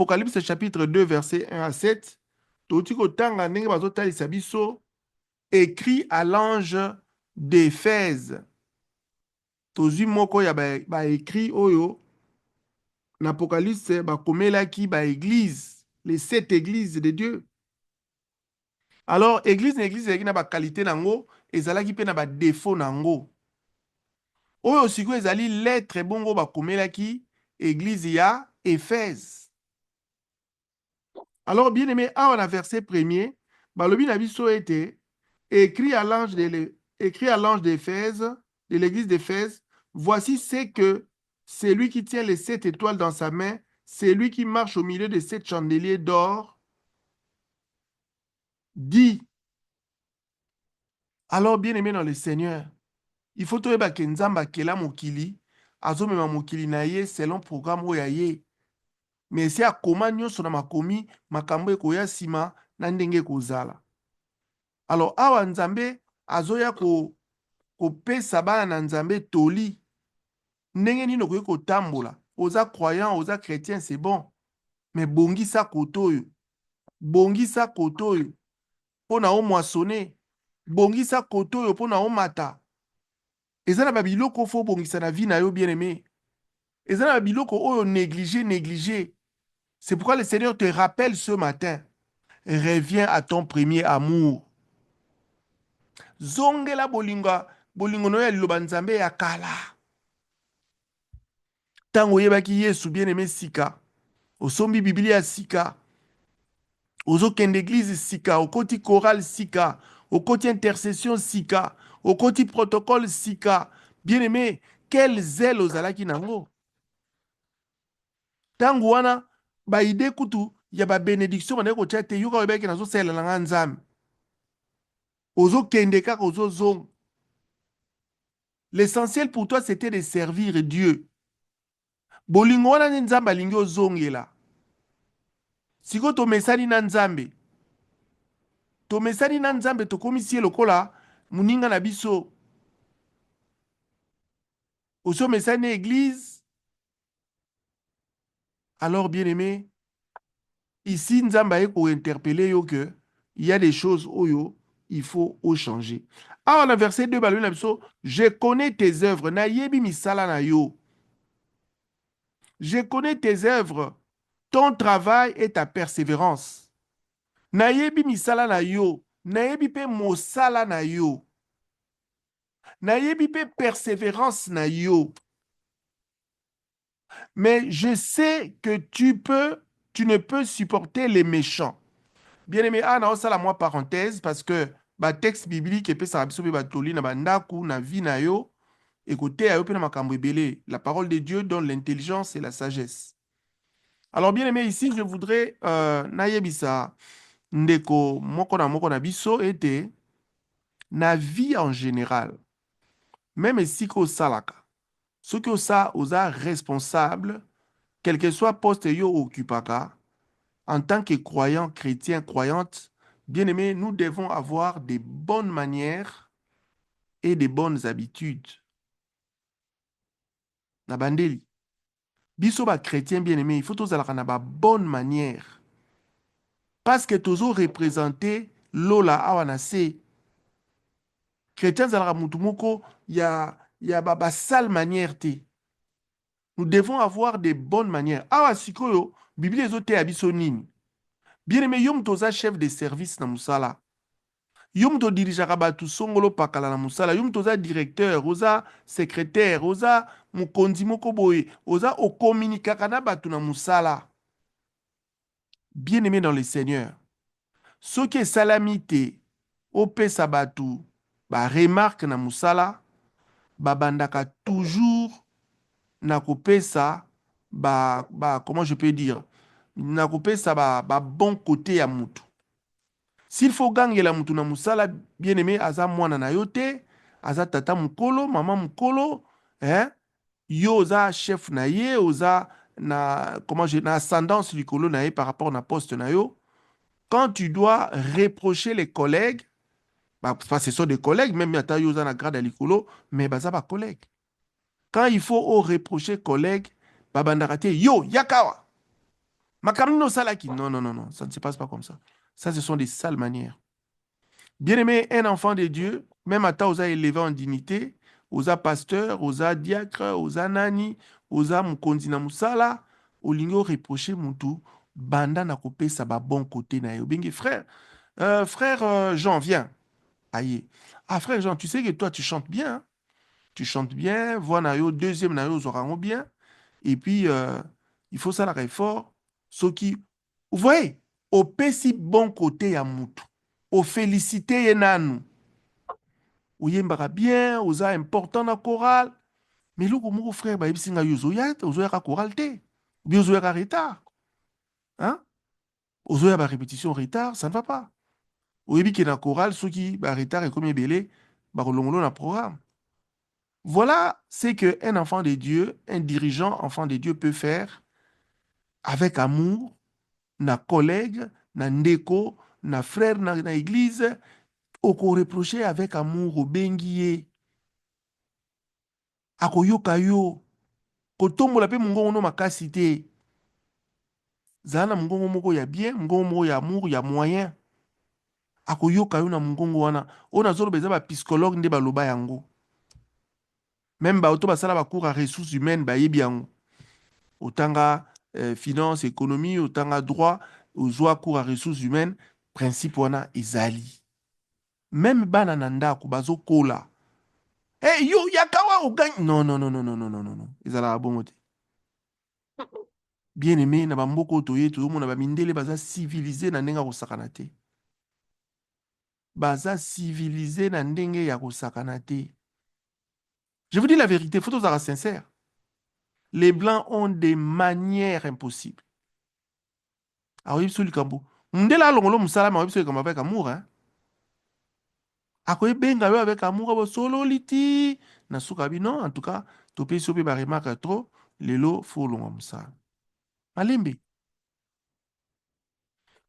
Apocalypse chapitre 2, verset 1 à 7. Totiko tanga ndenge bazotalisa biso écrit à l'ange d'Éphèse. Tozwi moko ya ba écrit oyo n'Apocalypse bakomelaki ba église, les 7 églises de Dieu. Alors église na église ezalaki na ba qualité nango, ezalaki pe na ba défaut nango. Oyo siko ezali lettre bongo bakomelaki église ya Éphèse. Alors bien aimé, awa na verset premier, balobi na biso ete écrit à l'ange d'Éphèse, de l'église d'Éphèse, voici c'est que c'est lui qui tient les 7 étoiles dans sa main, c'est lui qui marche au milieu de 7 chandeliers d'or, dit. Alors bien aimé dans le Seigneur, il faut toyeba ke nzamba kela mokili, azomema mokili na ye selon programme oyo ye. Mais si akoma nyonso na makomi, makambo ekoya sima na ndenge kozala. Alors awa nzambe azoya kopesa bana na nzambe toli. Ndenge nini okoki kotambola, oza croyant, oza chrétien, c'est bon. Mais bongisa kotoyo. Bongisa kotoyo. Pona o moissonner. Bongisa kotoyo pona o mata. Eza na babiloko fo bongisa na vie na yo bien-aimé. Eza na babiloko oyo négligé. C'est pourquoi le Seigneur te rappelle ce matin. Reviens à ton premier amour. Zongela bolingo no ya liloba nzambe ya kala. Tango yebaki Yesu bien-aimé sika. Osombi Biblia sika. Ozokende église sika. Okoti chorale sika. Okoti intercession sika. Okoti protocole sika. Bien-aimé, quel zèle ozalaki nango. Tango wana ba ide kutu ya ba bénédiction bana ko tia te yoka oyebaki nazo sela na nzambe. Ozokende kaka ozozong. L'essentiel pour toi c'était de servir Dieu. Bolingo wana ni nzambe alingi ozongela. Siko tomesani na nzambe. Tomesani na nzambe tokomisi lokola muninga na biso. Oso mesani église. Alors bien aimé, ici nzambe eko interpeller yo que il y a des choses oyo il faut changer. Alors dans verset 2 balobi na biso, je connais tes œuvres, na yebi misala na yo. Je connais tes œuvres, ton travail et ta persévérance. Nayebi misala na yo, nayebi pe mosala na yo. Nayebi pe persévérance na yo. Mais je sais que tu ne peux supporter les méchants. Bien aimé, na osala moi parenthèse parce que ba texte biblique et pe sa biso pe batoli na bandaku na vie na yo. Écoutez, la parole de Dieu donne l'intelligence et la sagesse. Alors bien aimé, ici je voudrais nayebisa ndeko moko na biso ete na vie en général. Même si ko salaka, ce que ça osa responsable, quel que soit poste yo occupaka, en tant que croyant, chrétien, croyante, bien aimé, nous devons avoir des bonnes manières et des bonnes habitudes. Na bandeli. Biso ba chrétien bien aimé, il faut tous avoir na bonne manière. Parce que toujours représenter lola awanase. Chrétien zalaka mutu moko ya ba sale manière te. Nous devons avoir des bonnes manières. Awa sikoyo, Bible ezote abiso nini. Bien aimé, yom toza chef de service na musala. Yom to dirijaka batu songolo pakala na musala. Yom toza directeur, oza secrétaire, oza mukonzi moko boye, oza okomunikaka na batu na musala. Bien aimé dans le Seigneur. Ce qui est salamité, opesa batu, ba remarque na musala, ba bandaka toujours na kopesa comment je peux dire, na kopesa ba bon côté ya mutu. S'il faut gagner la mutu na musala, bien aimé, aza mwana na yote, aza tata mukolo, maman mukolo, yo oza chef na ye, oza na ascendance likolo na ye par rapport na poste na yo. Quand tu dois reprocher les collègues, ce sont des collègues, même si tu as un grade à l'écolo, mais ce sont pas collègues. Quand il faut reprocher collègues, yo, yakawa. Makamino salaki. Non, non, non, non, ça ne se passe pas comme ça. Ça, ce sont des sales manières. Bien-aimé, un enfant de Dieu, même à ta osa élevé en dignité, osa pasteur, osa diacre, osa nani, osa mukonzi na musala, olingo reprocher mutu, banda na kopesa ba bon côté na yo. Bengi, frère, frère Jean, viens. Aïe. Ah, frère Jean, tu sais que toi, tu chantes bien, hein? Tu chantes bien, voix na yo, deuxième na yo, zorango bien. Et puis, il faut ça la fort. Ce qui, vous voyez, au pesi bon côté ya mutu, au félicité ye nanu. Oyembaka bien, oza important na chorale. Mais loko moko frère, ba yebisi nga yo ozoya ka chorale te. Ou bien ozoya ka retard. Hein? Ozoya ba répétition retard, ça ne va pas. Oyebi ke na chorale, soki ba retard et comme ebele, ba kolongolo na programme. Voilà ce qu'un enfant de Dieu, un dirigeant enfant de Dieu peut faire avec amour, na collègue, na ndeko, na frère na église, oko reprocher avec amour, obengi ye, akoyoka yo, kotombola pe mongongo no makasi te. Zala na mongongo moko ya bien, mongongo moko ya amour, ya moyen. Akoyoka yo na mongongo wana. O nazoloba eza ba psychologue nde baloba yango. Même ba auto basala ba cours à ressources humaines ba yebi yango. Otanga finance, économie, otanga droit, ozwa cours à ressources humaines, principe wana ezali. Même bana na ndako bazo kola. Hey yo yakawa o gagne. Non non non non non non non non non. Ezala bongo te. Bien-aimé na bamboko toye to mona ba mindele baza civilisé na ndenga kosakana te. Baza civilisé na ndenge ya kosakana te. Je vous dis la vérité, faut être sincère. Les blancs ont des manières impossibles. Alors, il y a Mundela longolo musala ma webso comme avec amour hein. Akoye benga yo avec amour bo solo liti na sukabi non en tout cas to pe sope ba remarque trop lelo fo longa musala. Malembe.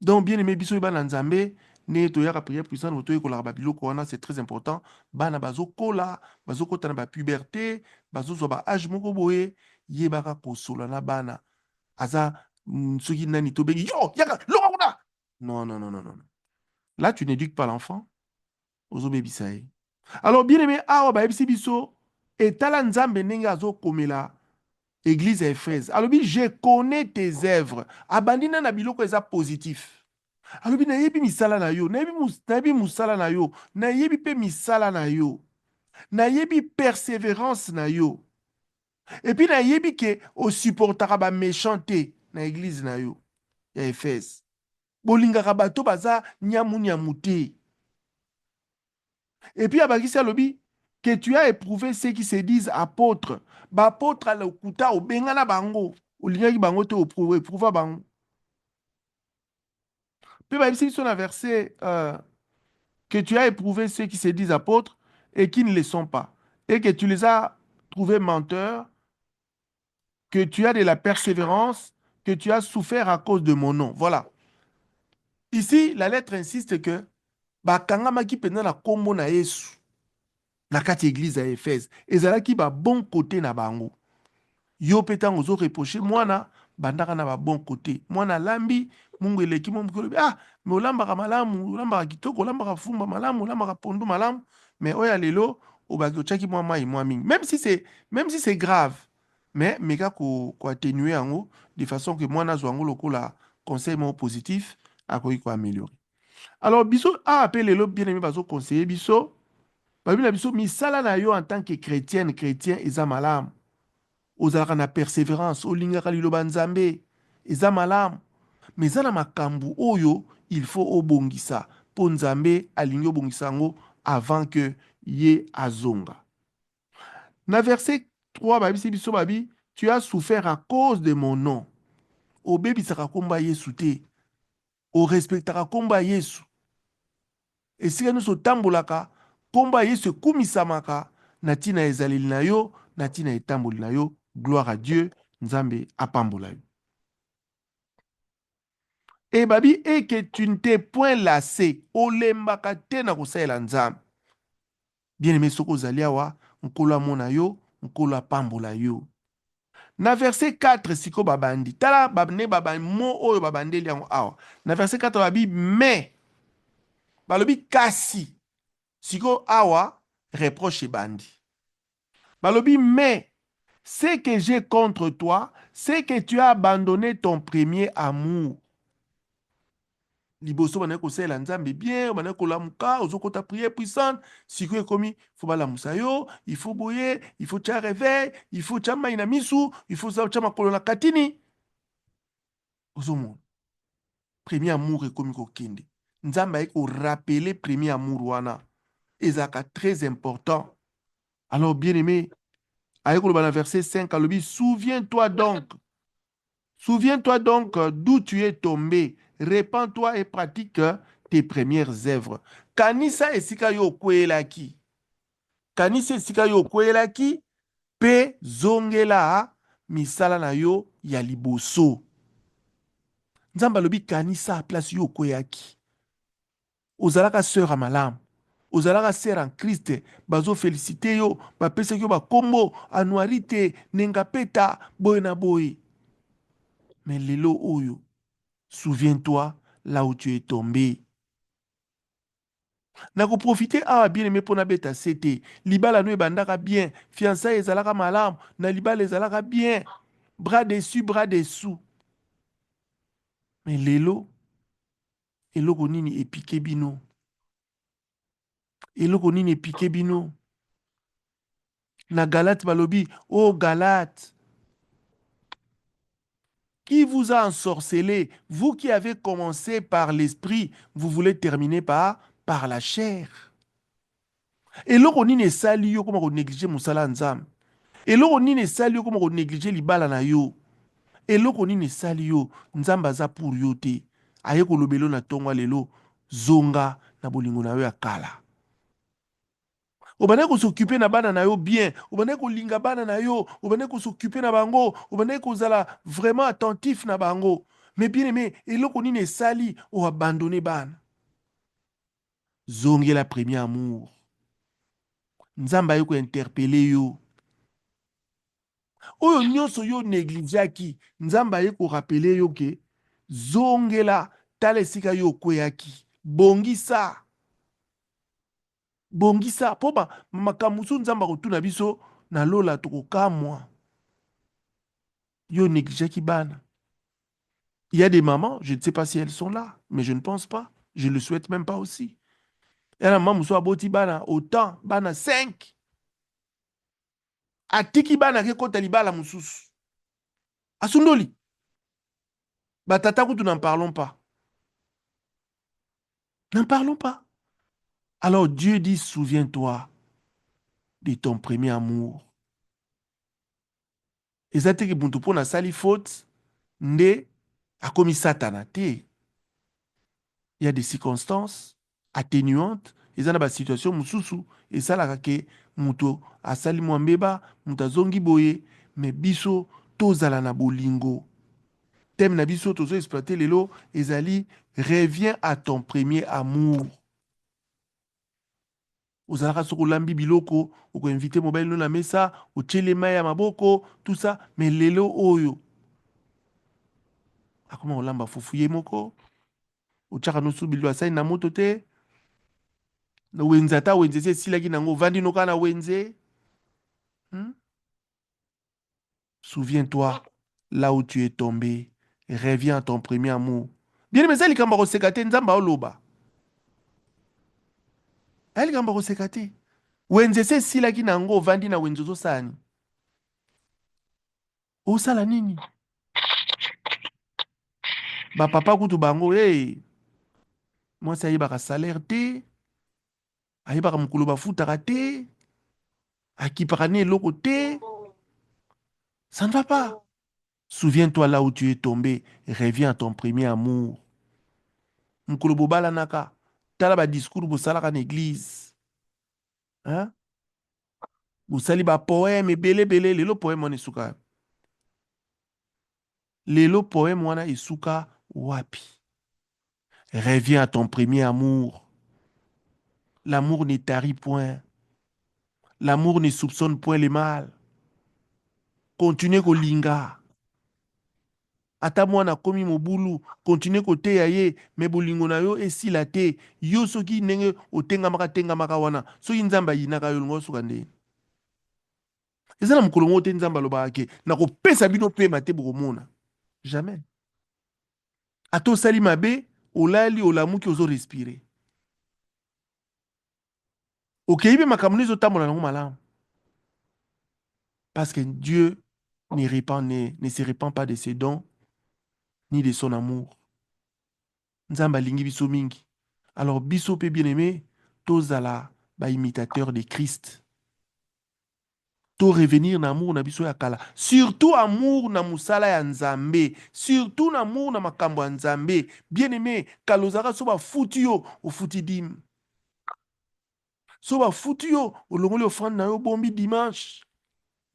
Donc bien aimé biso ba na nzambe ne to ya prière puissante to ekola ba biloko wana c'est très important. Bana bazo kola, bazo kota na ba puberté, bazo zo ba âge moko boye yebaka kosola na bana. Aza soki nani to bengi yo yaka longa kuna. Non non non non non. Là tu n'éduques pas l'enfant. Ozobebisaye. Alors, bien aimé, awa ba ebisi biso, etala nzambe ndenge azo komela église à Éphèse. Alors, je connais tes œuvres. Abandina na biloko eza positif. Alors, na yebi misala na yo, na yebi musala na yo, na yebi pe misala na yo, na yebi persévérance na yo. Et puis, na yebi ke o supportera ba méchanté na église na yo, ya Éphèse. Bolingaka bato baza nyamu nyamu te. Et puis, Abakisi alobi, que tu as éprouvé ceux qui se disent apôtres. Ba apôtre à l'okuta, au bengana bango. Au lingaki bango te éprouva bango. Puis, Babisi, sur un verset, que tu as éprouvé ceux qui se disent apôtres et qui ne le sont pas. Et que tu les as trouvés menteurs, que tu as de la persévérance, que tu as souffert à cause de mon nom. Voilà. Ici, la lettre insiste que, bakangamaki pendant la kombo na Yesu. Na kati église à Éphèse. Ezalaki ba bon côté na bango. Yo petango ozo reprocher mwana bandaka na ba bon côté. Mwana lambi mungu eleki mo mukolo. Ah, mais olambaka malamu, olambaka kitoko, olambaka fumba malamu, olambaka pondu malamu, mais oya lelo obaki ochaki mwa mai mwa mingi. Même si c'est grave, mais meka ko atténuer yango de façon que mwana zwango lokola conseil mo positif akoki ko améliorer. Alors biso a appelé lelo bien aimé bazo conseiller biso. Babi na biso misala na yo en tant que chrétienne, chrétien eza malamu. Ozalaka na persévérance, olingaka liloba nzambe, eza malamu. Mais eza na makambu oyo, il faut obongisa. Po nzambe alingi obongisa yango avant que ye azonga. Na verset 3, babi biso babi, tu as souffert à cause de mon nom. Obebisaka komba Yesu te. O respectaka komba Yesu. Esika nyonso otambolaka, komba Yesu ekumisamaka na ntina ezaleli na yo, na ntina etamboli na yo. Gloire à Dieu, Nzambe apambola yo. Et babi, et que tu ne t'es point lassé, olembaka te na kosalela Nzambe. Bien aimé soko ozali awa, nkolo amona yo, nkolo apambola yo. Na verset 4, siko babandi. Tala babne babandi, mo oyo babandeli yango awa. Na verset 4, babi, mais, balobi kasi. Siko awa, reproche bandi. Balobi, mais, ce que j'ai contre toi, c'est que tu as abandonné ton premier amour. Liboso bana kosala nzambe bien, bana kolamuka, ozokota prière puissante, siko ekomi, faut balamusa yo, il faut boyer, il faut tia réveil, il faut tia maina misu, il faut tia makolo na katini. Ozomona. Premier amour ekomi kokende. Nzambe aye ko rappeler premier amour wana. Ezaka très important. Alors bien aimé, aye koloba na verset 5 alobi, souviens-toi donc d'où tu es tombé. Répands-toi et pratique tes premières œuvres. Kanisa esika yo kwelaki. Kanisa esika yo kwelaki. Pe zongela misala na yo ya liboso. Nzamba alobi kanisa place yo kweyaki. Ozalaka sœur à malamu. Ozalaka sœur en Christ. Bazo félicité yo. Bapesa yo ba kombo. Anuarite. Nengapeta. Boy na boy. Mais lelo oyo. Souviens-toi là où tu es tombé. Nako profiter awa bien aimé pona beta sete. Libala no ebandaka bien. Fiançailles ezalaka malamu. Na libala ezalaka bien. Bras dessus, bras dessous. Mais lelo. Eloko nini epike bino. Eloko nini epike bino. Na Galate balobi. Oh Galate. Qui vous a ensorcelé? Vous qui avez commencé par l'esprit, vous voulez terminer par la chair. Eloko nini esali yo koma ko négliger musala nzambe. Eloko nini esali yo koma ko négliger libala na yo. Eloko nini esali yo nzambe aza pour yo te. Aye kolobelo na tonga lelo zonga na bolingo na yo ya kala. Obane ko s'occuper na bana na yo bien, obane ko linga bana na yo, obane ko s'occuper na bango, obane ko zala vraiment attentif na bango. Mais bien aimé, eloko nini esali o abandonné bana. Zonge la premier amour. Nzamba yo ko interpeller yo. Oyo nyonso yo négligeaki, nzamba yo ko rappeler yo ke zongela tala esika yo kweyaki. Bongisa. Bongisa. Po ba makamusu nzamba kotuna biso na lola tokokamwa. Yo négligeaki bana. Il y a des mamans, je ne sais pas si elles sont là, mais je ne pense pas. Je ne le souhaite même pas aussi. Il y a un maman qui a boti bana autant, bana 5. Atiki bana ke kota libala mususu. Asundoli. Batata kutu n'en parlons pas. N'en parlons pas. Alors Dieu dit, souviens-toi de ton premier amour. Ezate ke buntu pona sali faute, nde akomi satana te. Il y a des circonstances atténuantes, eza na ba situation mususu esalaka ke muto asali mwambeba, muto azongi boye, mais biso tozala na bolingo. Thème na biso tozo exploiter lelo ezali reviens à ton premier amour. Ozalaka soko lambi biloko, oko invité mobile no na mesa, ochelema ya maboko, tout ça, mais lelo oyo. Akoma olamba fufu ye moko, ochaka no subilo asai na moto te. Na wenze ata wenze se silaki nango vandi no kana wenze. Souviens-toi là où tu es tombé. Reviens à ton premier amour. Bien aimé, ça likamba ko sekate nzamba oloba. Likamba ko sekate. Wenze se silaki nango vandi na wenze zo sani. Osala nini? Ba papa kutu bango hey. Moi ça yebaka salaire te. Ayebaka mukulu bafutaka te. Akipaka ne eloko te. Ça ne va pas. Souviens-toi là où tu es tombé. Reviens à ton premier amour. Mukulu bobala naka. Tala ba discours bosalaka na église. Hein? Bosali ba poème ebele bele. Lelo poème wana esuka. Lelo poème wana esuka wapi. Reviens à ton premier amour. L'amour ne tarit point. L'amour ne soupçonne point le mal. continue kolinga. Ata mwana komi mobulu, continue koteya ye, me bolingo na yo esila te. Yo soki ndenge otengamaka wana, soki nzambe ayinaka yo longo suka nde. Eza na mokolo moko te nzambe alobaka ke na kopesa bino pema te bokomona. Jamais. Ata osali mabe, olali olamuki ozo respire. Okei mpe makambo nyonso otambola nango malamu. Parce que Dieu ne se répand pas de ses dons ni de son amour. Nzamba alingi biso mingi. Alors biso pe bien-aimé, tozala ba imitateur de Christ. To revenir na amour na biso ya kala. Surtout amour na musala ya Nzambe. Surtout na amour na makambo ya Nzambe. Bien-aimé, kalozaka so ba futi yo, o futi dim. So ba futi yo, o longoli offrande na yo bombi dimanche.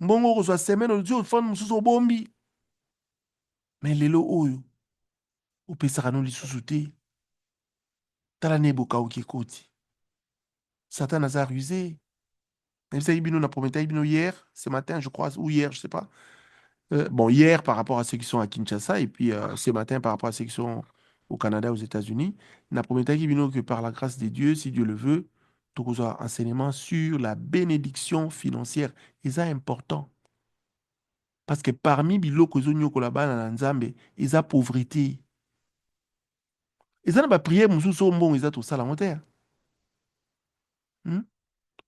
Mbongo kozwa semaine ozwi offrande mosusu obombi. Mais lelo oyo, opesaka no lisusu te. Tala ne bokauki ekoti. Satan aza rusé. On a prometté hier, ce matin, je crois, ou hier, je sais pas. Bon, hier par rapport à ceux qui sont à Kinshasa, et puis ce matin par rapport à ceux qui sont au Canada, aux États-Unis, on a prometté que par la grâce de Dieu, si Dieu le veut, tout un enseignement sur la bénédiction financière. Et ça important. Parce que parmi biloko zonyo kolaba na nzambe, ils ont pauvreté. Ils ont pas prié, musu so mbon, ils ont tout ça la montagne.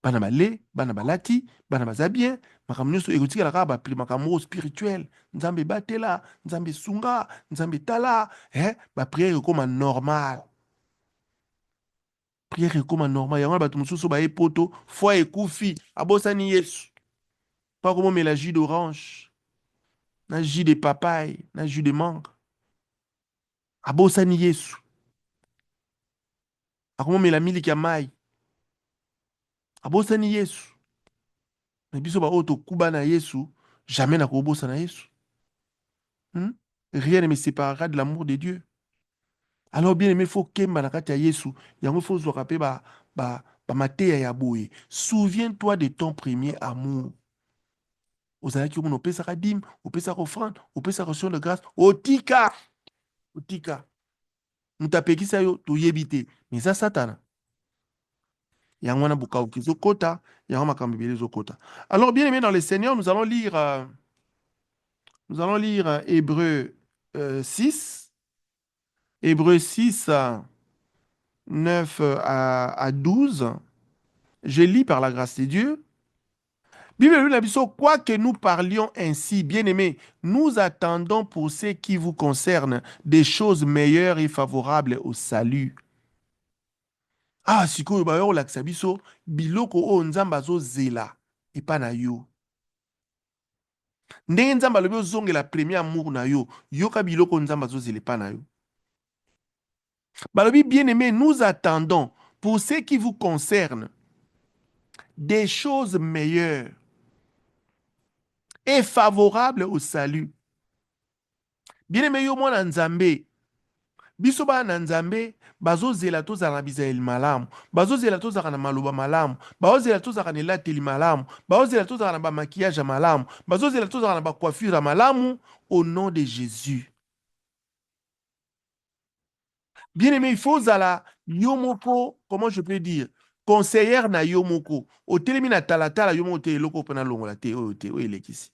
Bana bale, bana balati, bana baza bien, makambo nyonso ekotikala kaka bapli makambo spirituel. Nzambe batela, nzambe sunga, nzambe tala, bapriere ekoma normal. Priere ekoma normal. Yango bato mosusu baye poto, foi ekufi, abosani Yesu. Pa komomela jus d'orange, na jus de papaye, na jus de mangue. Abosani Yesu. Akomomela miliki ya mai. Abosani Yesu. Mais biso ba oto kuba na Yesu, jamais na kobosa na Yesu. Rien ne me séparera de l'amour de Dieu. Alors bien aimé, il faut que manakati ya Yesu, yango faut se rappeler ba mateya ya boye. Souviens-toi de ton premier amour. Ozalaki on opesa ka dim, opesa ka offrande, opesa ka action de grâce, otika. Otika. Mutapekisa yo to yebite. Mais ça satana. Yango wana buka ukizo kota, yango makambi bele zo kota. Alors bien aimé dans le Seigneur, nous allons lire Hébreu 6. Hébreu 6, 9 à 12. Je lis par la grâce de Dieu. Bible lui n'a dit, quoi que nous parlions ainsi, bien-aimés, nous attendons pour ce qui vous concerne des choses meilleures et favorables au salut. Ah, sikoyo ba yo lakisa biso biloko o nzamba zo zela epa na yo. Ndenge nzamba lobi ozongela premier amour na yo, yoka biloko nzamba zo zela epa na yo. Balobi bien-aimés, nous attendons pour ce qui vous concerne des choses meilleures et favorables au salut. Bien-aimé yo mwana nzambe, biso bana nzambe, bazozela tozala na bizaeli malamu, bazozela tozala na maloba malamu, bazozela tozala na elateli malamu, bazozela tozala na bamaquillage malamu, bazozela tozala na bacoiffure malamu, au nom de Jésus. Bien-aimé, il faut zala yomoko, comment je peux dire, conseillère na yomoko, otelemi na talatala yomoko te eloko pena longola te oyo elekisi.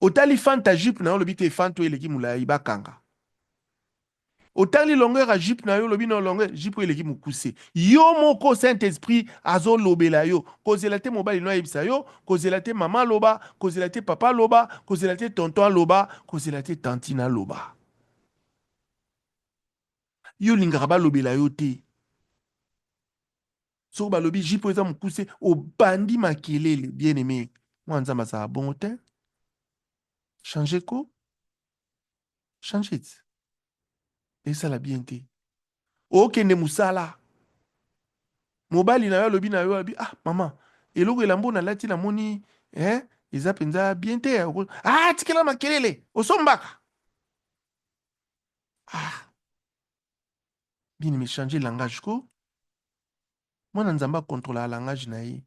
Otali fanta jupe na yo lobi te fanta eleki mulai bakanga. Otali longueur à jupe na yo lobi na longueur jupe eleki mukuse. Yo moko Saint-Esprit azo lobela yo. Kozela te mobali no yebisa yo, kozela te maman loba, kozela te papa loba, kozela te tonton loba, kozela te tantina loba. Yo lingaka ba lobela yo te. So ba lobi jupe eza mukuse obandi makelele bien-aimé. Moi nzamba ça bon te. Changer quoi? Changer. Et ça la bien te. Okende musala. Mobali na yo lobi na yo abi ah mama eloko elambo na lati na moni eza penza bien te ah tikela makelele osombaka ah bien me changer langage ko mwana nzamba contrôler langage na ye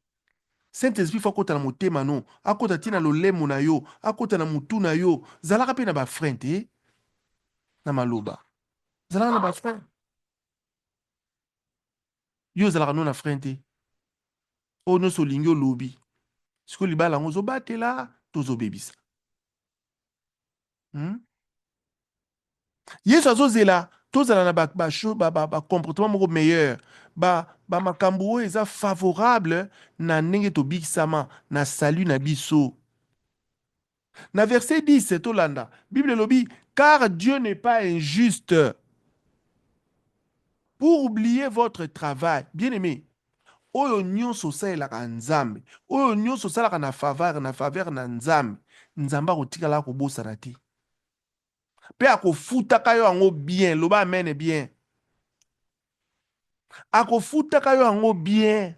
Saint-Esprit faut akota na motema no, akota tina lolemo na yo, akota na mutu na yo, zalaka pe na ba frein te na maloba. Zalaka na ba frein. Yo zalaka no na frein te. O no so lingi olobi. Siko libala ngo zo batela, tozo bebisa. Yesu azozela tozala na ba comportement moko meilleur, ba makambo oyo eza favorable na ndenge tobikisama na salut na biso. Na verset 10 tolanda, Bible elobi, car Dieu n'est pas injuste pour oublier votre travail. Bien aimé, oyo nyonso osalelaka nzambe, oyo nyonso osalaka na faveur na nzambe, nzambe akotikala akobosana te. Pe akofutaka yo yango bien, loba amen bien. Akofutaka yo yango bien.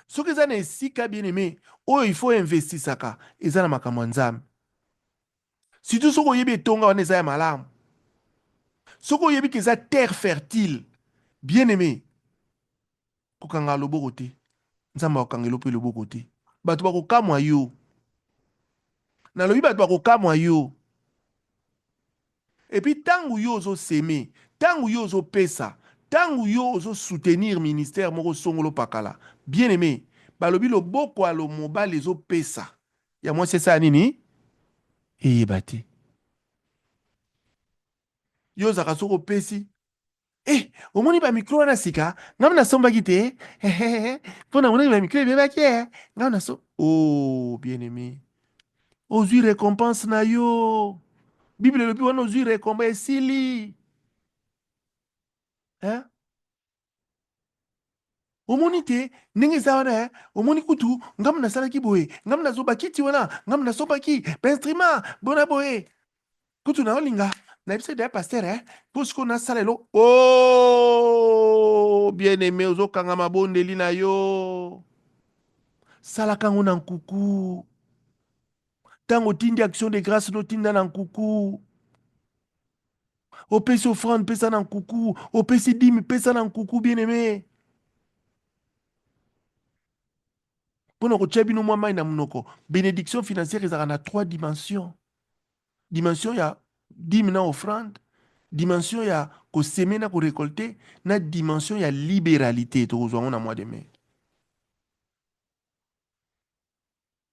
Soki eza na esika bien aimé, oyo il faut investisaka, eza na makambo ya nzambe. Surtout soki oyebi etonga wana eza ya malamu. Soki oyebi ke eza terre fertile, bien aimé, kokanga loboko te. Nzambe akokangela mpe loboko te. Bato bakokamwa yo. Nalobi bato bakokamwa yo. Et puis tangu yo ozo seme, tangu yo ozo pesa, tangu yo ozo soutenir ministère moko songolo pakala. Bien aimé, balobi loboko alo mobali ezo pesa. Ya mwasi esa nini? Eyeba te. Yo zaka soko pesi. Omoni ba micro wana sika, ngam na sombaki te. Pona mona ba micro ebebaki. Ngam na so. Oh, bien aimé. Ozui récompense na yo. Bible lobi wana ozui récompense esili. Hein? Omoni te, ndenge eza wana, omoni kutu, ngam nasalaki boye, ngam nazobaki ti wana, ngam nasobaki, ba instrument, bona boye. Kutu na olinga, na ebise de pasteur, puisqu'on na salelo. Oh, bien aimé, ozokanga mabondeli na yo. Salakango na nkuku. Tango tindi action de grâce no tinda na nkuku. Opesi offrande pesa na nkuku, opesi dîme pesa na nkuku, bien aimé. Pour nous bino mwa mai na munoko, bénédiction financière ezaka na 3 dimensions. Dimension ya dîme na offrande, dimension ya ko semer na ko récolter, na dimension ya libéralité to kozwa na mois de mai.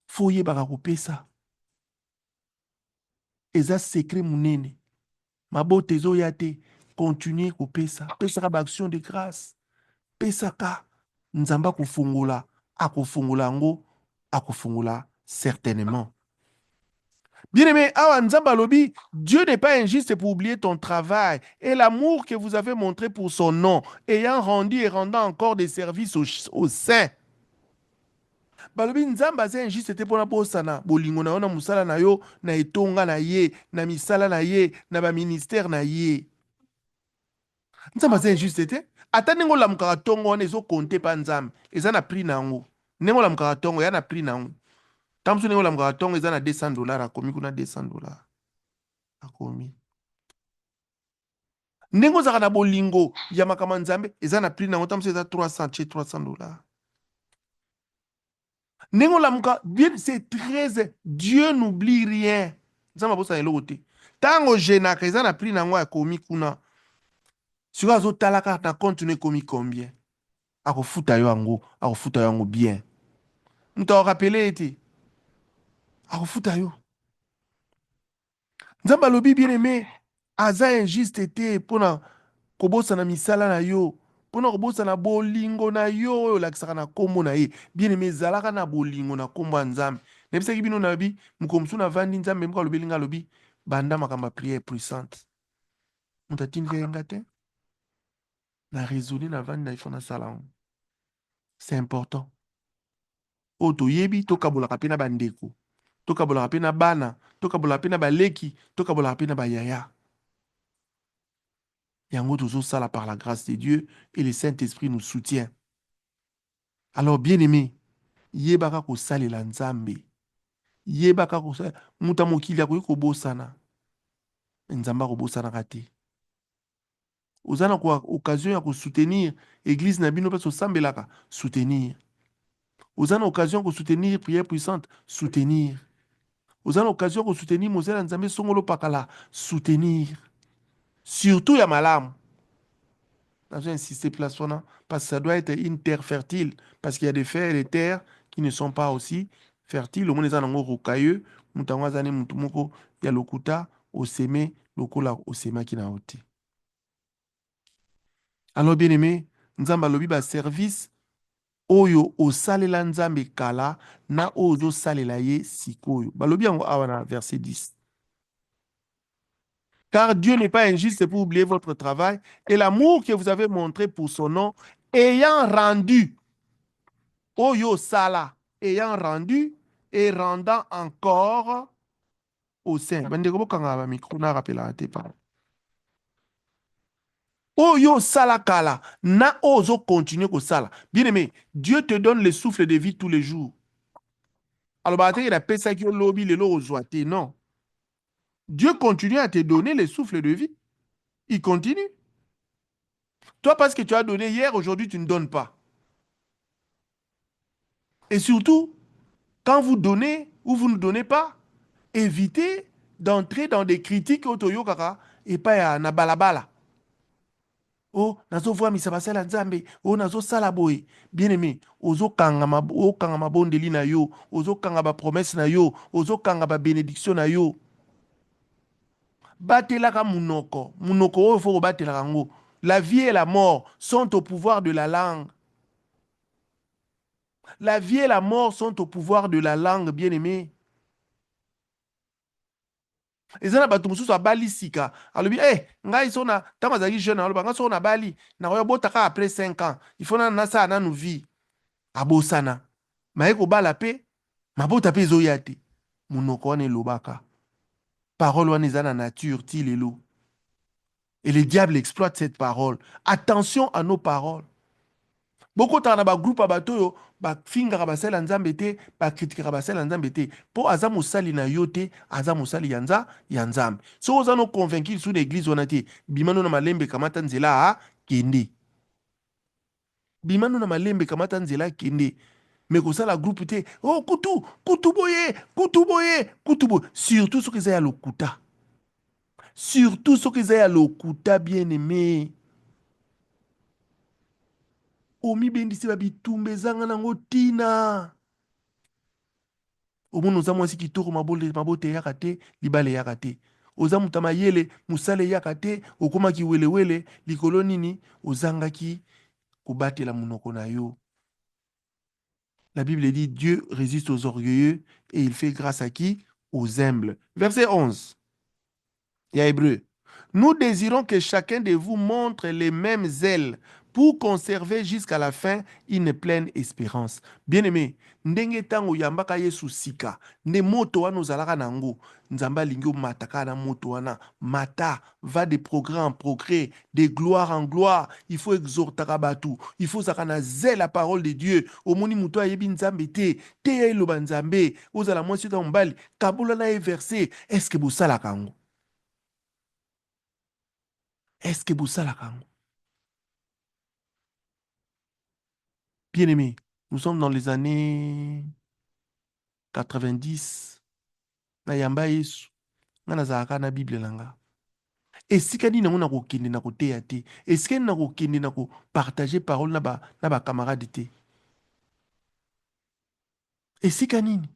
Faut yebaka kopesa. Eza secret munene. Mabote ezoya te, continuer kopesa. Pesaka ba action de grâce. Pesaka nzamba kufungula, akufungula ngo, akufungula certainement. Bien-aimé, awa nzamba lobi, Dieu n'est pas injuste pour oublier ton travail et l'amour que vous avez montré pour son nom, ayant rendu et rendant encore des services aux saints. Balobi nzamba aza injuste te mpona bosana bolingo na yo na musala na yo na etonga na ye na misala na ye na baministère na ye. Nzamba aza injuste te ata ndenge olamukaka ntongo wana ezokonte mpa nzambe eza na prix na yango. Ndenge olamukaka ntongo ya na prix na yango. Ntango mosusu ndenge olamukaka ntongo eza na $200 akomi kuna $200 akomi. Ndenge ozalaka na bolingo ya makambo nzambe eza na prix na yango. Ntango mosusu eza $300. Ndenge olamuka, c'est très... Dieu n'oublie rien. Nzamba bosa eloko te. Tango jenaka eza na prix na yango akomi kuna. Siko azotalaka na compte ne komi combien. Akofuta yo yango, akofuta yo yango bien. Mutu akorapele ete. Akofuta yo. Nzamba lobi bien aimé, aza injuste te pona kobosa na misala na yo. Pona kobosa na bolingo na yo oyo lakisaka na kombo na ye. Bien aimé zalaka na bolingo na kombo ya nzambe. Nebisaki bino na bi mukomsu na vandi nzambe mko lobi linga lobi banda makamba prière puissante. Mutatini kenga te. Na résolu na vandi na ifo na salon. C'est important. Oto yebi tokabolaka pe na bandeko. Tokabolaka pe na bana, tokabolaka pe na baleki, tokabolaka pe na bayaya. Yango tozo sala par la grâce de Dieu et le Saint-Esprit nous soutient. Alors bien aimé, yebaka ko salela nzambe. Yebaka ko salela muta mokili akoki kobosana. Nzamba kobosana kate. Ozana kwa occasion ya soutenir église na bino parce sambelaka soutenir. Ozana occasion de soutenir prière puissante soutenir. Ozana occasion de soutenir Mosela Nzambe Songolo Pakala soutenir. Surtout ya malamu. J'ai insisté place parce que ça doit être une terre fertile parce qu'il y a des fers et des terres qui ne sont pas aussi fertiles. Au moins les anango rocailleux, mutango zane mutumoko ya lokuta au semé lokola au sema qui na oti. Alors bien aimé, nzamba lobi ba service oyo osalela nzambe kala na ozo salela ye sikoyo. Balobi yango awa na verset 10. Car Dieu n'est pas injuste pour oublier votre travail et l'amour que vous avez montré pour son nom, ayant rendu, Oyo Sala, ayant rendu et rendant encore au sein. Oyo Sala Kala, na ozo continuer ko sala. Bien aimé, Dieu te donne le souffle de vie tous les jours. Alors, il a pensé que lobby le non. Dieu continue à te donner le souffle de vie. Il continue. Toi, parce que tu as donné hier, aujourd'hui, tu ne donnes pas. Et surtout, quand vous donnez ou vous ne donnez pas, évitez d'entrer dans des critiques otoyokaka et pas ya na balabala. Oh, nazo voix misabasela nzambe, oh nazo sala boy. Bien aimé, ozo kangama bondeli na yo, ozo kangaba promesse na yo, ozo kangaba bénédiction na yo. Batelaka munoko, munoko oyo faut batelaka ngo. La vie et la mort sont au pouvoir de la langue. La vie et la mort sont au pouvoir de la langue, bien aimé. Ezana bato mususu abali sika alobi ngai so na ntango azalaki jeune aloba ngai so na bali nakoya botaka après 5 ans il faut nasala nanu vie abosana maye kobala mpe mabota mpe ezoya te monoko wana elobaka parole wana eza na nature ti lelo et le diable exploite cette parole. Attention à nos paroles. Beaucoup de groupe à bateau bafingaka basala nzambe te bakritikaka basala nzambe te mpo aza mosali na yo te aza mosali ya nzambe so oza no convaincu sur l'église wana te bimano na malembe kamata nzela kende bimano na malembe kamata nzela kende me kosala groupe te oh kutu boye surtout soki eza ya lokuta surtout soki eza ya lokuta bien aimé omibendisi babitumba ezanga nango tina omona oza mwasi kitoko mabote eyaka te libala eyaka te oza moto mayele mosala eyaka te okomaki welewele likolo nini ozangaki kobatela monoko na yo. La Bible dit Dieu résiste aux orgueilleux et il fait grâce à qui? Aux humbles. Verset 11. Il y a Hébreu. Nous désirons que chacun de vous montre les mêmes ailes pour conserver jusqu'à la fin une pleine espérance. Bien-aimé, ndenge tango yambaka Yesu sika, ne moto wana ozalaka nango, nzamba lingo mataka na moto wana, mata, va de progrès en progrès, de gloire en gloire, il faut exhorter batu, il faut zakana zèle la parole de Dieu, omoni muto ayebi nzambe te, te eloba nzambe, ozala mwasi ka mbali, kabula na e verset, est-ce que bosala kango? Est-ce que vous savez bien aimé, nous sommes dans les années 90. Na yamba Yesu. Na nazaka na Bible langa. Esika ni na kokende na koteya te. Esika na kokende na ko partager parole na ba camarade te. Esika nini?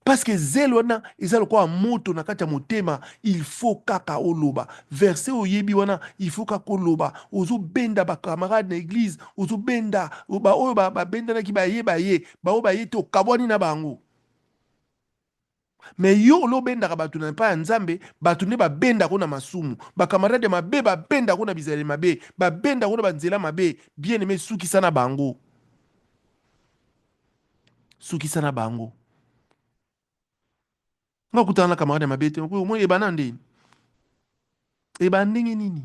Parce que zelo wana ezalo kwa moto na kati ya motema il faut kaka oloba verset oyebi wana il faut kaka oloba ozo benda ba camarade na église ozo benda ba oyo ba benda na ki ba ye ba o ba ye te okabwani na bango mais yo lo benda ka batu na pa ya nzambe batu ne ba benda ko na masumu ba camarade mabe ba benda ko na bizele mabe ba benda ko na banzela mabe bien aimé suki sana bango suki sana bango nga kutana na camarade mabe te mo e bana ndeni e ba ndenge nini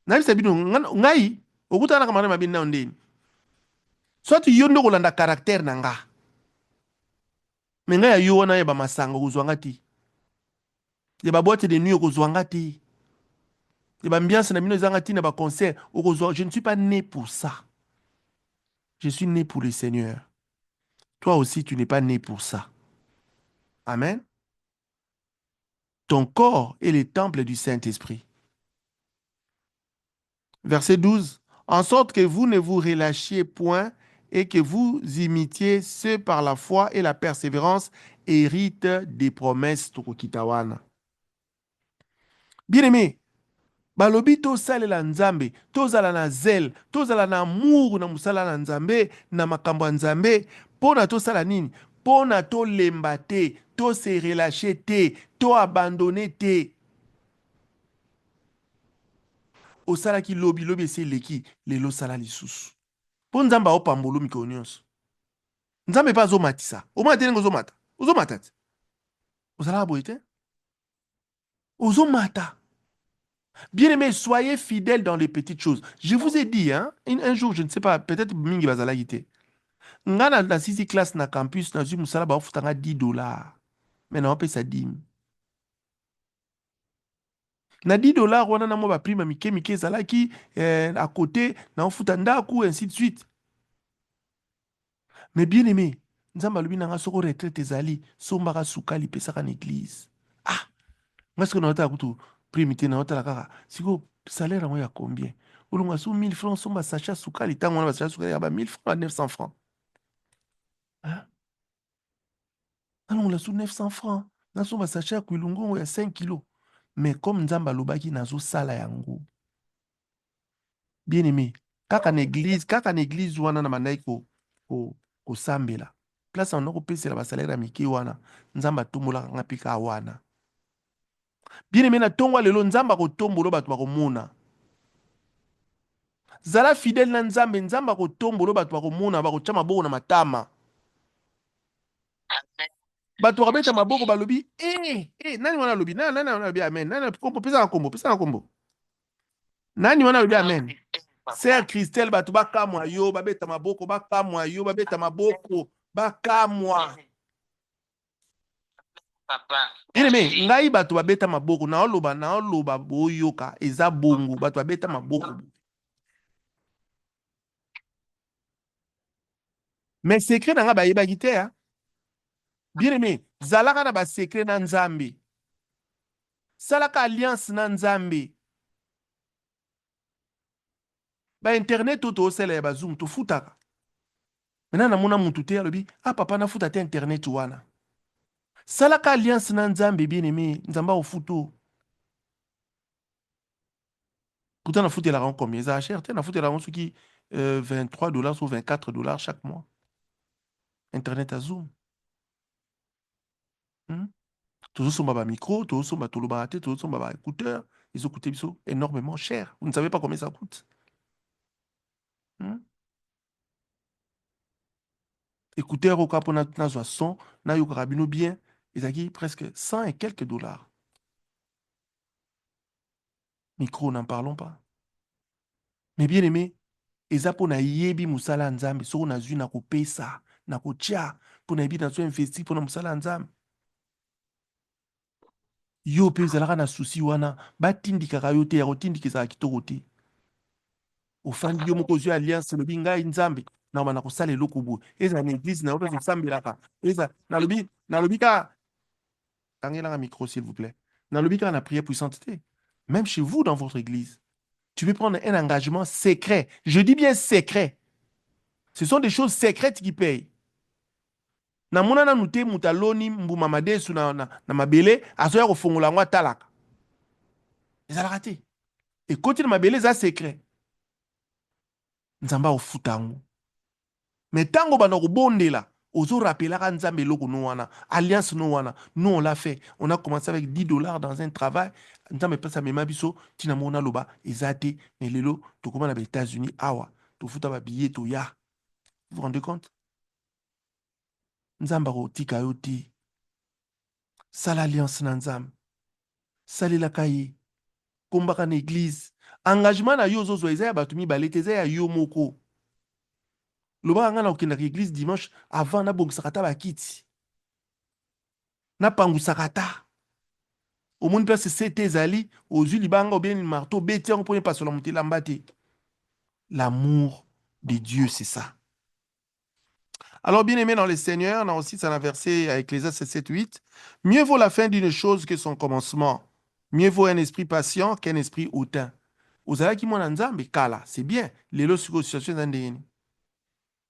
na bisa bino ngai okutana na camarade mabe na ndeni soit yo ndo kolanda caractère na nga me ngai yo wana ye ba masanga kozwanga ti Il y a des boîtes de nuit au Kozwangati. Il y a des ambiances na mino zangati na ba concert au Kozwangati. Je ne suis pas né pour ça. Je suis né pour le Seigneur. Toi aussi, tu n'es pas né pour ça. Amen. Ton corps est le temple du Saint-Esprit. Verset 12. En sorte que vous ne vous relâchiez point et que vous imitiez ceux par la foi et la persévérance héritent des promesses Tokokitawana. Bien-aimé, balobi tosalela nzambe, tozala na zel, tozala na amour na musala na nzambe, na makambo ya nzambe, pona tosala nini? Pona tolemba te, to se relâcher te, to abandonner te. Osalaki lobi, lobi ese leki, lelo sala lisusu. Po nzambe aopambolo mikolo nyonso. Nzambe pa azomatisa. Omata te ndenge ozomata. Ozomata te. Ozala boye te. Ozomata. Bien-aimés, soyez fidèles dans les petites choses. Je vous ai dit, hein, un jour, je ne sais pas, peut-être mingi bazala yite. Nga na 6e classe na campus, na zui musala ba ofutanga $10. Mais na opesa 10. Na $10, wana na mo ba prime mike mike ezalaki à côté, na ofuta ndaku, ainsi de suite. Mais bien-aimé, nzamba alobi nanga soko retraite ezali, sombaka sukali pesaka na église. Ah, moi ce que na kutu prime te na otala kaka. Siko salaire yango ya combien? Olonga sou 1000 francs somba sachet sukali, tango wana ba sachet sukali ya ba 1000 francs à 900 francs. Hein? Alors, on a sous 900 francs. Nous sommes sachet à Kwilungo, il y a 5 kilos. Mais comme Nzamba Lobaki n'a zo sala yango. Bien aimé. Kaka en église, wana na manai ko sambela. Place en oko pese la basalera miki wana. Nzamba tumbola nga pika wana. Bien aimé na tongwa lelo Nzamba ko tombolo batu bako mona. Zala fidèle na Nzambe, Nzamba ko tombolo batu bako mona, bako chama boko na matama. Bato bakabeta maboko balobi nani wana lobi nani wana lobi amen nani kombo pesa na kombo nani wana lobi amen Sœur Christelle bato bakamwa yo babeta maboko bakamwa yo babeta maboko bakamwa Bien-aimé, ngai bato babeta maboko na oloba boyoka eza bongo bato babeta maboko mais secret na nga bayebaki te hein? Bien-aimé, zalaka na ba secret na Nzambe salaka alliance na Nzambe ba internet to osala ya bazoom to futaka maintenant namona mutu te alobi papa nafuta te internet wana salaka alliance na Nzambe bien aimé Nzamba ofuto pourtant nafutelaka ngo combien eza cher te nafutelaka ngo soki $23 ou $24 chaque mois internet à zoom tozosomba bamicro tozosomba tolobaka te tozosomba baécouteur ezocoûte biso énormément cher vous ne savez pas combien ça coûte écouteur oka mpo nazwa son nayokaka bino bien ezalaki presque 100 et quelques dollars micro n'en parlons pas mais bien aimé eza mpo nayebi mosala ya Nzambe soko nazwi na kopesa na kotia mpo nayebi nazo investi mpo na mosala ya Nzambe yo mpe ezalaka na susi wana batindikaka yo te ya kotindika ezala kitoko te ofandi yo moko ozwi alliance elobi ngai Nzambe nakoba na kosala eloko boye ezala na église na yo mpe osambelaka nalobi kaka tangelaka micro s'il vous plaît nalobi kaka na prière puissante te même chez vous dans votre église tu peux prendre un engagement secret je dis bien secret ce sont des choses secrètes qui payent namona nanu te mutu aloni mbuma madesu na mabele azoya kofongola yango atalaka ezalaka te ekoti na mabele eza secret Nzambe akofuta yango me ntango banda kobondela ozorapelaka Nzambe eloko no wana alliance no wana nous on l'a fait on a commencé avec $10 dans un travail Nzambe epesa mema biso ntina moko naloba eza te me lelo tokoma na baétats-unis awa tofuta babillet toya vous vous rendez compte Nzambe akotika yo te sala alliance na Nzambe salelaka ye kombaka na église engagement na yo ozozwa eza ya bato mibale te eza ya yo moko lobaka nga na kokendaka église dimanche avant nabongisaka ta bakiti napangwisaka ta Au monde place c'était zali, aux yeux libanga, ou bien le marteau, bétian, on peut pas sur la montée l'ambate. L'amour de Dieu, c'est ça. Alors, bien aimé dans le Seigneur, on a aussi ça verset avec Ecclésiaste 7, 8. Mieux vaut la fin d'une chose que son commencement. Mieux vaut un esprit patient qu'un esprit hautain. Ozalaki mwana nzambe kala, c'est bien. Lelo siko situation zandeni.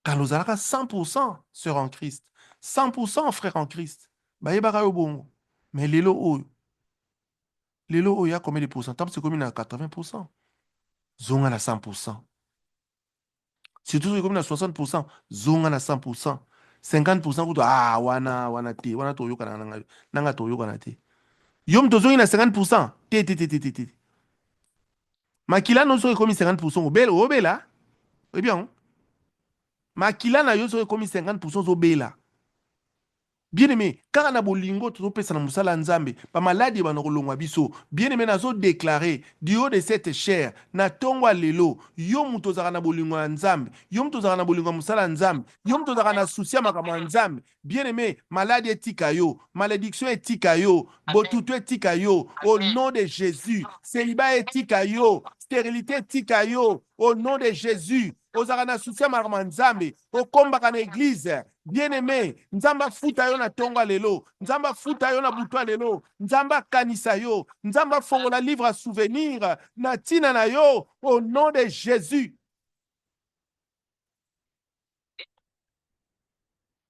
Quand ozalaka 100% sœur en Christ, 100% frère en Christ. Ba yebaka yo bongo. Mais lelo oyo, y a combien de pourcentage? C'est comme à 80%. Zonga na 100%. Surtout c'est comme à 60%. Zonga na 100%. 50% kuto wana te, wana to yoka nanga to yoka na te. Yom to zongi na 50%. Te. Makila no so comme 50% obela. Eh bien. Makila na yo so comme 50% obela. Bien-aimé, quand on a bolingo, tout pesa na musala nzambe, pa maladi ba nakolongwa biso. Bien-aimé, nazo déclaré, du haut de cette chair, na tongwa lelo, yo muto zaka na bolingo ya nzambe, yo muto zaka na bolingo ya musala nzambe, yo muto zaka na soucia makambo ya nzambe. Bien-aimé, maladie etika yo, malédiction etika yo, botutu etika yo, au nom de Jésus. Célibat etika yo, stérilité etika yo, au nom de Jésus. Ozaka na soucia makambo ya nzambe, okombaka na église. Bien-aimé, nzamba futa yo na tonga lelo, nzamba futa yo na butwa lelo, nzamba kanisa yo, nzamba fongola livre à souvenir, na tina na yo, au nom de Jésus.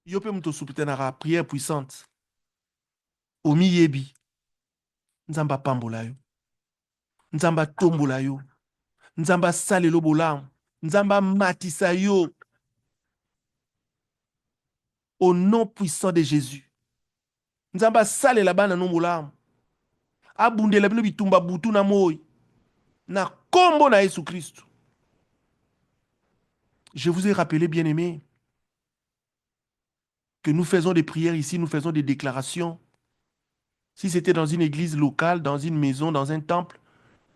Yo pe muto supitenaka prière puissante. Omi yebi, nzamba pambola yo, nzamba tombola yo, nzamba salelo bolam, nzamba matisa yo, au nom puissant de Jésus. Nzamba salela bana no bolam. Abundela bino bitumba butu na moi. Na kombo na Yesu Christ. Je vous ai rappelé, bien-aimés, que nous faisons des prières ici, nous faisons des déclarations. Si c'était dans une église locale, dans une maison, dans un temple,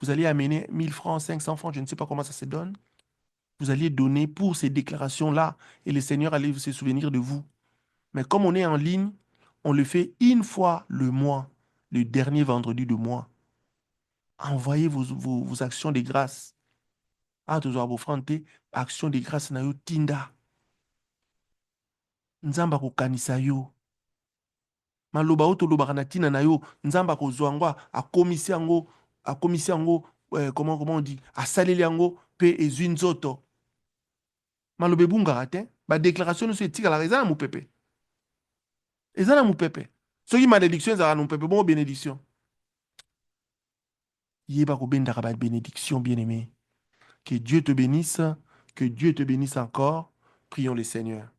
vous allez amener 1000 francs, 500 francs, je ne sais pas comment ça se donne. Vous alliez donner pour ces déclarations-là et le Seigneur allait se souvenir de vous. Mais comme on est en ligne, on le fait une fois le mois, le dernier vendredi du mois. Envoyez vos actions de grâce. Ah, toujours vos francs, action de grâce na yo tinda. Nzamba kokanisa yo. Maloba oto loba na tina na yo, nzamba kozwa yango, akomisi yango, comment on dit, asaleli yango, pe ezwi nzoto. Maloba ebungaka te, ba déclaration nyonso etikala eza na mopepe. Eza na mopepe. Soki malédiction ezalaka na mopepe, bon bénédiction. Yeba kobendaka ba bénédiction, bien-aimé. Que Dieu te bénisse, que Dieu te bénisse encore. Prions le Seigneur.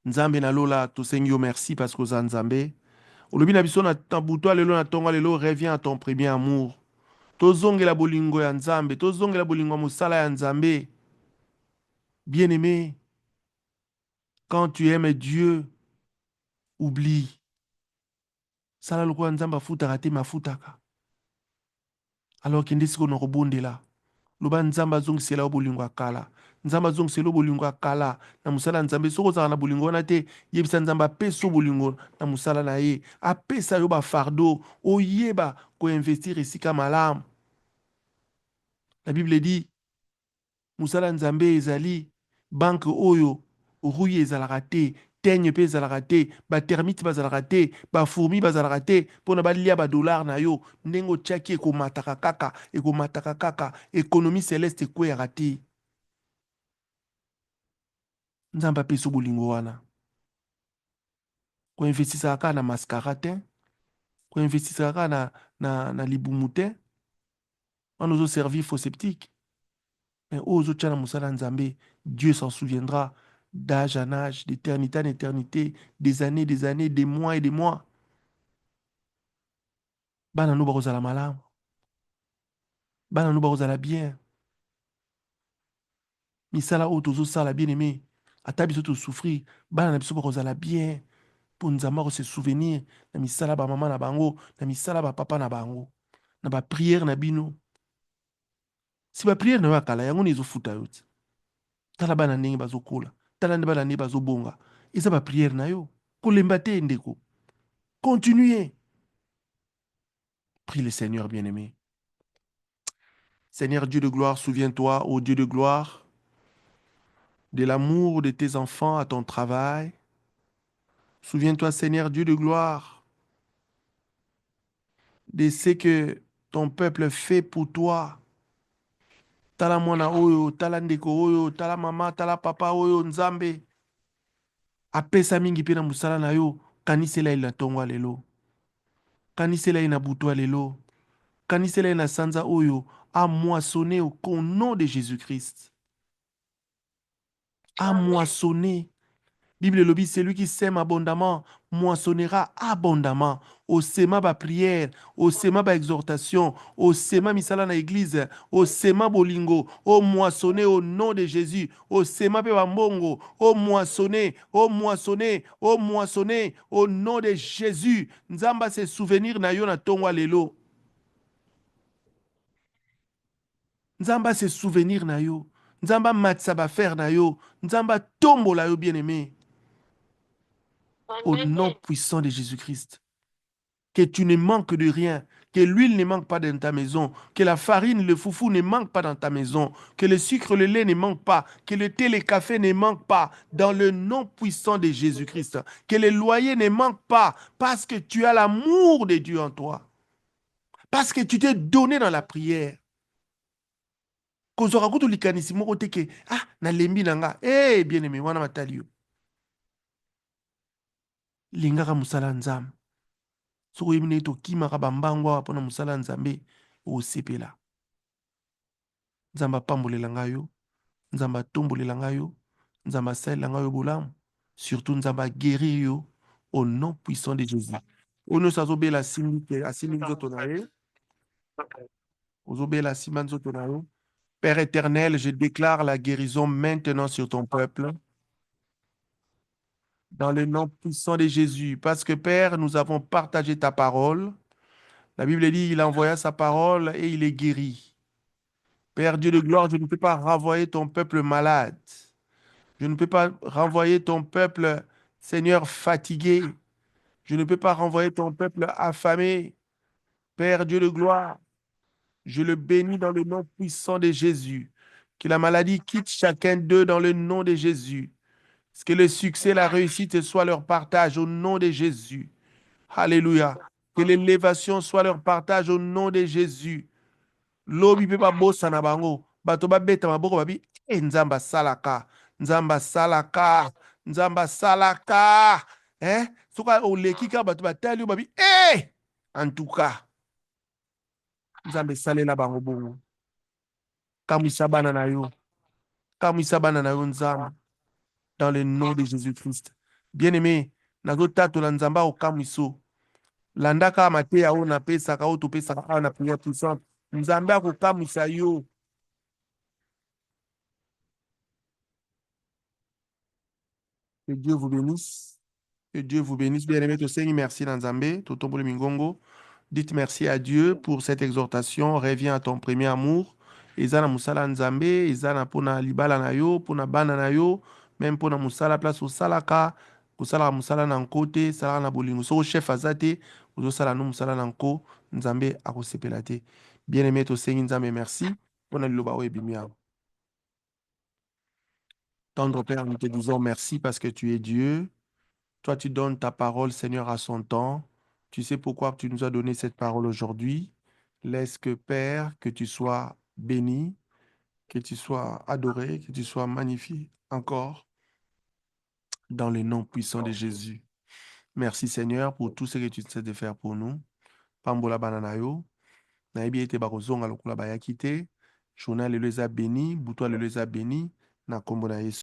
Nzambe na lola, tosengi yo merci parce que oza nzambe. Olobi na biso na buto lelo na tonga lelo, reviens à ton premier amour. Tozongela bolingo ya nzambe, tozongela bolingo ya mosala ya nzambe. Bien-aimé, quand tu aimes Dieu, oublie. Sala lokola nzambe afutaka te mafutaka. Alors kende siko na kobondela. Loba nzambe azongisela yo bolingo ya kala. Nzambe azongisela yo bolingo ya kala na mosala ya nzambe. Soko ozala na bolingo wana te, yebisa nzambe apesa yo bolingo na mosala na ye. Apesa yo bafardeau, oyeba koinvestir esika malamu. La Bible dit, musala nzambe ezali banque oyo rouille ezalaka te, teigne pe ezalaka te, ba termite bazalaka te, ba fourmi bazalaka te, pona balia ba dollar na yo, ndenge otiaki ekomataka kaka, ekomataka kaka, économie céleste ekweyaka te. Nzambe apesa bolingo wana. Koinvestisaka kaka na mascara te, koinvestisaka kaka na libumu te, wana ozoservir faux sceptique. Mais ozotia na musala nzambe, Dieu s'en souviendra d'âge en âge, d'éternité en éternité, des années, des mois et des mois. Bana no bakozala malamu. Bana no bakozala bien. Misala oyo tozosala bien aimé. Ata biso tosouffrir, bana na biso bakozala bien. Pour nzamba se souvenir na misala ba mama na bango, na misala ba papa na bango, na ba prière na bino. Si ba prière na yo akala yango na ezofuta yo ti. Tala bana ndenge bazokola, tala bana ndenge bazobonga. Eza ba prière na yo. Kolemba te ndeko. Continuez. Prie le Seigneur bien-aimé. Seigneur Dieu de gloire, souviens-toi, ô Dieu de gloire, de l'amour de tes enfants à ton travail. Souviens-toi, Seigneur Dieu de gloire, de ce que ton peuple fait pour toi. Tala mwana oyo, tala ndeko oyo, tala mama, tala papa oyo, nzambe. Apesa mingi pe na musala na yo, kanisela ye na tongo lelo. Kanisela ye na butu lelo. Kanisela ye na sanza oyo, a moissonné au nom de Jésus-Christ. A moissonné. Bible lobby, celui qui sème abondamment moissonnera abondamment. Au sema ba prière, au sema ba exhortation, au sema misala na église, au sema bolingo, au moissonner au nom de Jésus, au sema pe bambongo, au moissonner, au moissonner, au moissonner au nom de Jésus. Nzamba se souvenir na yo na tongwa lelo. Nzamba se souvenir na yo. Nzamba matsa ba faire na yo. Nzamba tombo la yo bien-aimé. Au nom puissant de Jésus-Christ. Que tu ne manques de rien, que l'huile ne manque pas dans ta maison, que la farine, le foufou ne manque pas dans ta maison, que le sucre, le lait ne manque pas, que le thé, le café ne manque pas, dans le nom puissant de Jésus-Christ. Que le loyer ne manque pas, parce que tu as l'amour de Dieu en toi. Parce que tu t'es donné dans la prière. Kozora kutu likanisi moko te ke, ah, na lembi nanga, eh, bien aimé, wana matali yo. Lingaka musala nzambe. Soko yemine to kimaka bambango awa pona musala nzambe osepela. Nzamba pambolela ngai yo, nzamba tombolela ngai yo, nzamba salela ngai yo bolamu, surtout nzamba guérir yo au nom puissant de Jésus. Ono sazobela simbi ke asimi nzoto na ye, ozobela sima nzoto na yo. Père éternel, je déclare la guérison maintenant sur ton peuple, dans le nom puissant de Jésus, parce que Père, nous avons partagé ta parole. La Bible dit, il envoya sa parole et il est guéri. Père Dieu de gloire, je ne peux pas renvoyer ton peuple malade. Je ne peux pas renvoyer ton peuple, Seigneur, fatigué. Je ne peux pas renvoyer ton peuple affamé. Père Dieu de gloire, je le bénis dans le nom puissant de Jésus. Que la maladie quitte chacun d'eux dans le nom de Jésus. Que le succès, la réussite soit leur partage au nom de Jésus. Alléluia. Que l'élévation soit leur partage au nom de Jésus. Lobi pe ba bosa na bango. Bato ba beta maboko babi. Nzamba salaka. Nzamba salaka. Nzamba salaka. Soka oleki ka bato batali babi. En tout cas. Nzambe salela bango bongo. Kamwisa bana na yo. Kamwisa bana na yo nzamba. Dans le nom de Jésus-Christ. Bien-aimé, nazo tato la nzamba o kamwiso. Landaka mate ya o na pesaka o to pesaka na prière puissante. Nzambe ako kamwisa yo. Que Dieu vous bénisse. Que Dieu vous bénisse. Bien-aimé, te Seigneur, merci Nzambe, Totombole Mingongo. Dites merci à Dieu pour cette exhortation. Reviens à ton premier amour. Ezana musala Nzambe, ezana pona libala na yo, pona bana na yo, même pona musala place au salaka, kusala musala na nkote, sala na bolingo. So chef azate, uzo sala no musala na nko, Nzambe akosepela te. Bien-aimé, te Seigneur Nzambe, merci. Pona liloba o ebimia. Tendre Père, nous te disons merci parce que tu es Dieu. Toi, tu donnes ta parole, Seigneur, à son temps. Tu sais pourquoi tu nous as donné cette parole aujourd'hui. Laisse que, Père, que tu sois béni, que tu sois adoré, que tu sois magnifié encore dans le nom puissant de Jésus. Merci, Seigneur, pour tout ce que tu sais de faire pour nous. Pambola bananayo, naebi ete bakozonga lokola bayaki te. Journal le les a béni, butoa le les a béni, na kombo na Yesu.